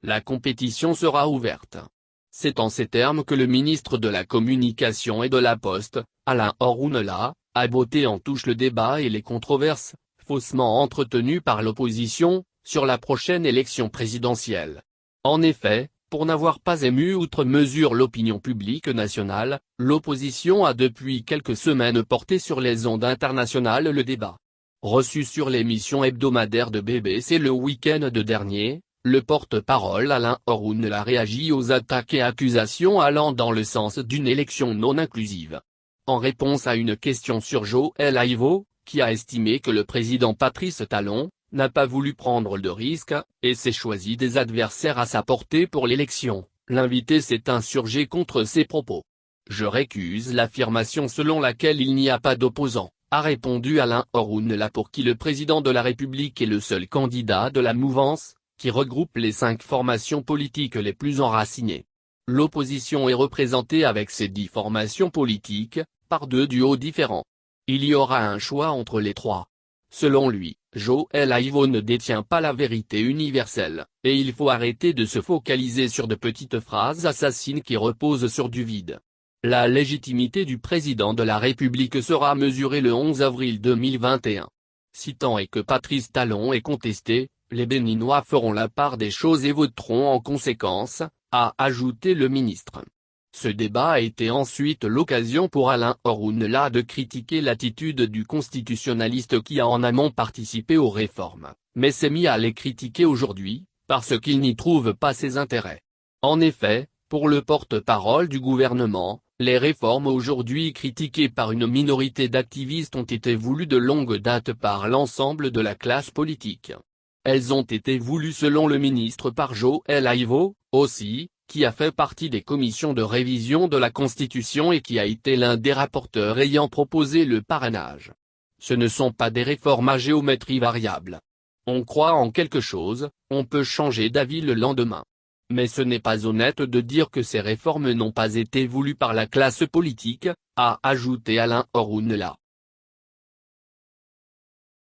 la compétition sera ouverte. C'est en ces termes que le ministre de la Communication et de la Poste, Alain Orunela, a botté en touche le débat et les controverses, faussement entretenues par l'opposition, sur la prochaine élection présidentielle. En effet, pour n'avoir pas ému outre mesure l'opinion publique nationale, l'opposition a depuis quelques semaines porté sur les ondes internationales le débat. Reçu sur l'émission hebdomadaire de BBC le week-end dernier, le porte-parole Alain Orunela réagit aux attaques et accusations allant dans le sens d'une élection non inclusive. En réponse à une question sur Joël Aivo, qui a estimé que le président Patrice Talon n'a pas voulu prendre de risques, et s'est choisi des adversaires à sa portée pour l'élection, l'invité s'est insurgé contre ces propos. « Je récuse l'affirmation selon laquelle il n'y a pas d'opposant », a répondu Alain Orunela, pour qui le président de la République est le seul candidat de la mouvance, qui regroupe les 5 formations politiques les plus enracinées. L'opposition est représentée avec ces 10 formations politiques, par 2 duos différents. Il y aura un choix entre les 3. Selon lui, Joël Aivo ne détient pas la vérité universelle, et il faut arrêter de se focaliser sur de petites phrases assassines qui reposent sur du vide. La légitimité du président de la République sera mesurée le 11 avril 2021. Si tant est que Patrice Talon est contesté, les Béninois feront la part des choses et voteront en conséquence, a ajouté le ministre. Ce débat a été ensuite l'occasion pour Alain Orunela de critiquer l'attitude du constitutionnaliste qui a en amont participé aux réformes, mais s'est mis à les critiquer aujourd'hui, parce qu'il n'y trouve pas ses intérêts. En effet, pour le porte-parole du gouvernement, les réformes aujourd'hui critiquées par une minorité d'activistes ont été voulues de longue date par l'ensemble de la classe politique. Elles ont été voulues selon le ministre par Joël Aivo, aussi, qui a fait partie des commissions de révision de la Constitution et qui a été l'un des rapporteurs ayant proposé le parrainage. Ce ne sont pas des réformes à géométrie variable. On croit en quelque chose, on peut changer d'avis le lendemain. Mais ce n'est pas honnête de dire que ces réformes n'ont pas été voulues par la classe politique, a ajouté Alain Orunela.